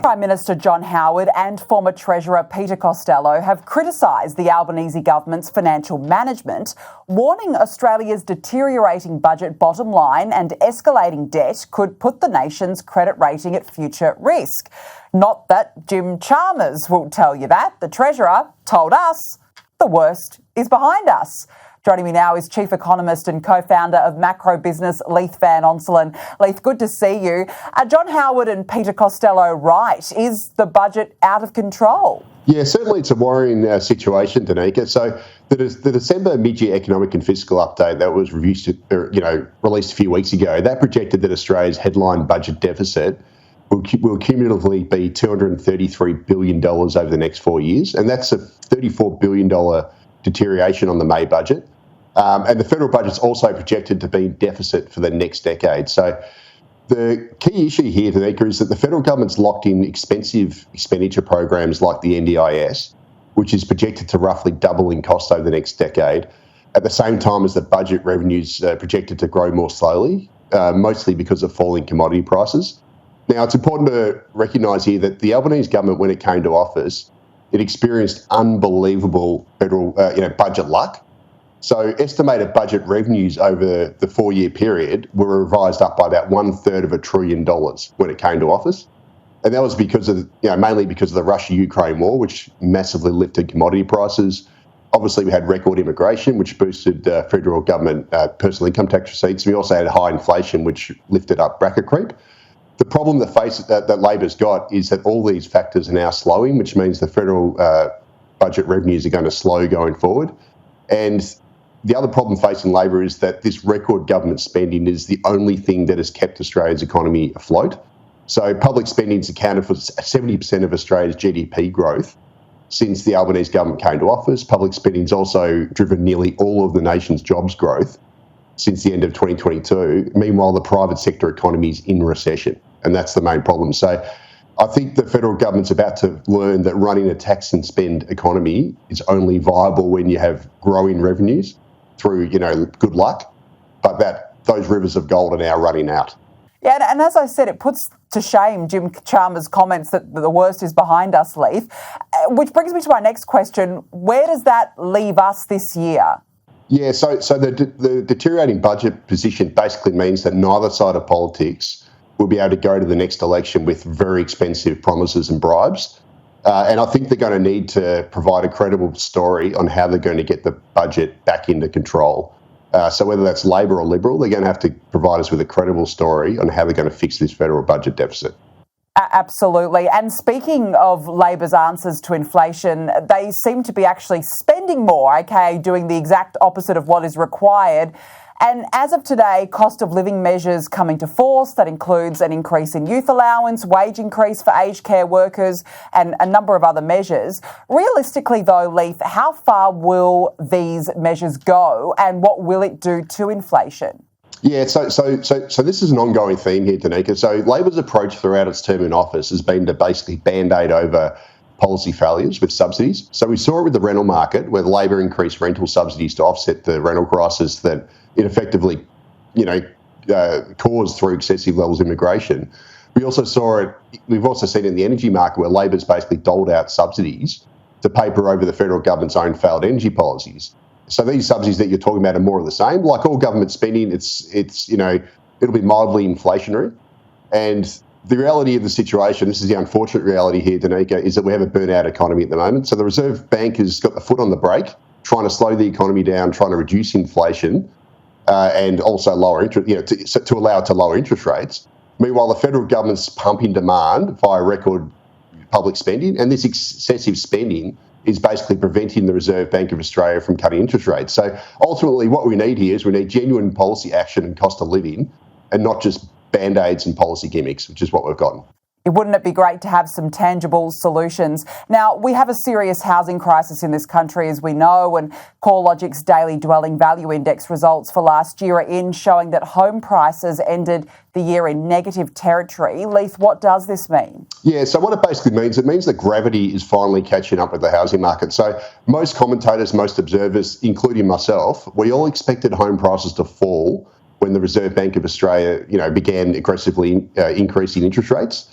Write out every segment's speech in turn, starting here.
Prime Minister John Howard and former Treasurer Peter Costello have criticised the Albanese government's financial management, warning Australia's deteriorating budget bottom line and escalating debt could put the nation's credit rating at future risk. Not that Jim Chalmers will tell you that. The Treasurer told us the worst is behind us. Joining me now is Chief Economist and co-founder of macro business, Leith Van Onselen. Leith, good to see you. John Howard and Peter Costello right. Is the budget out of control? Yeah, certainly it's a worrying situation, Danica. So the December mid-year economic and fiscal update that was released a few weeks ago, that projected that Australia's headline budget deficit will cumulatively be $233 billion over the next 4 years, and that's a $34 billion deterioration on the May budget. And the federal budget's also projected to be in deficit for the next decade. So the key issue here, Danica, is that the federal government's locked in expensive expenditure programs like the NDIS, which is projected to roughly double in cost over the next decade, at the same time as the budget revenues projected to grow more slowly, mostly because of falling commodity prices. Now, it's important to recognise here that the Albanese government, when it came to office, it experienced unbelievable federal budget luck. So estimated budget revenues over the 4-year period were revised up by about $1/3 of $1 trillion when it came to office. And that was because of, mainly because of the Russia-Ukraine war, which massively lifted commodity prices. Obviously, we had record immigration, which boosted federal government personal income tax receipts. We also had high inflation, which lifted up bracket creep. The problem that Labor's got is that all these factors are now slowing, which means the federal budget revenues are going to slow going forward. And the other problem facing Labor is that this record government spending is the only thing that has kept Australia's economy afloat. So public spending's accounted for 70% of Australia's GDP growth since the Albanese government came to office. Public spending's also driven nearly all of the nation's jobs growth since the end of 2022. Meanwhile, the private sector economy is in recession, and that's the main problem. So I think the federal government's about to learn that running a tax and spend economy is only viable when you have growing revenues through, good luck, but that those rivers of gold are now running out. Yeah, and as I said, it puts to shame Jim Chalmers' comments that the worst is behind us, Leith, which brings me to my next question. Where does that leave us this year? Yeah, so the deteriorating budget position basically means that neither side of politics will be able to go to the next election with very expensive promises and bribes. And I think they're going to need to provide a credible story on how they're going to get the budget back into control. So whether that's Labor or Liberal, they're going to have to provide us with a credible story on how they're going to fix this federal budget deficit. Absolutely. And speaking of Labor's answers to inflation, they seem to be actually spending more, aka doing the exact opposite of what is required. And as of today, cost of living measures come into force. That includes an increase in youth allowance, wage increase for aged care workers, and a number of other measures. Realistically, though, Leith, how far will these measures go, and what will it do to inflation? Yeah, so this is an ongoing theme here, Danica. So Labor's approach throughout its term in office has been to basically band-aid over policy failures with subsidies. So we saw it with the rental market, where Labor increased rental subsidies to offset the rental crisis that it effectively, caused through excessive levels of immigration. We've also seen it in the energy market, where Labor's basically doled out subsidies to paper over the federal government's own failed energy policies. So these subsidies that you're talking about are more of the same. Like all government spending, it'll be mildly inflationary. And the reality of the situation, this is the unfortunate reality here, Danica, is that we have a burnout economy at the moment. So the Reserve Bank has got the foot on the brake, trying to slow the economy down, trying to reduce inflation, and also lower interest, to allow it to lower interest rates. Meanwhile, the federal government's pumping demand via record public spending, and this excessive spending is basically preventing the Reserve Bank of Australia from cutting interest rates. So ultimately, what we need here is we need genuine policy action and cost of living, and not just band-aids and policy gimmicks, which is what we've gotten. Wouldn't it be great to have some tangible solutions? Now, we have a serious housing crisis in this country, as we know, and CoreLogic's daily dwelling value index results for last year are in, showing that home prices ended the year in negative territory. Leith, what does this mean? Yeah, so what it basically means, it means that gravity is finally catching up with the housing market. So most commentators, most observers, including myself, we all expected home prices to fall when the Reserve Bank of Australia, began aggressively increasing interest rates.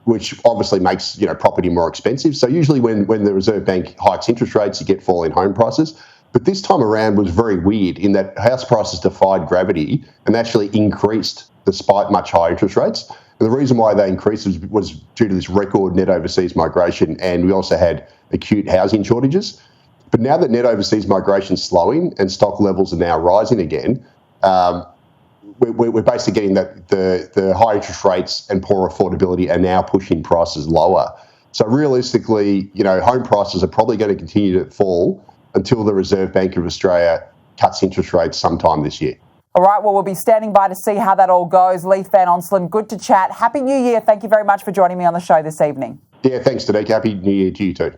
which obviously makes property more expensive. So usually when the Reserve Bank hikes interest rates, you get falling home prices. But this time around was very weird in that house prices defied gravity and actually increased despite much higher interest rates. And the reason why they increased was due to this record net overseas migration, and we also had acute housing shortages. But now that net overseas migration is slowing and stock levels are now rising again, we're basically getting that the high interest rates and poor affordability are now pushing prices lower. So realistically, home prices are probably going to continue to fall until the Reserve Bank of Australia cuts interest rates sometime this year. All right, well, we'll be standing by to see how that all goes. Leif Van Onselen, good to chat. Happy New Year. Thank you very much for joining me on the show this evening. Yeah, thanks, Danica. Happy New Year to you too.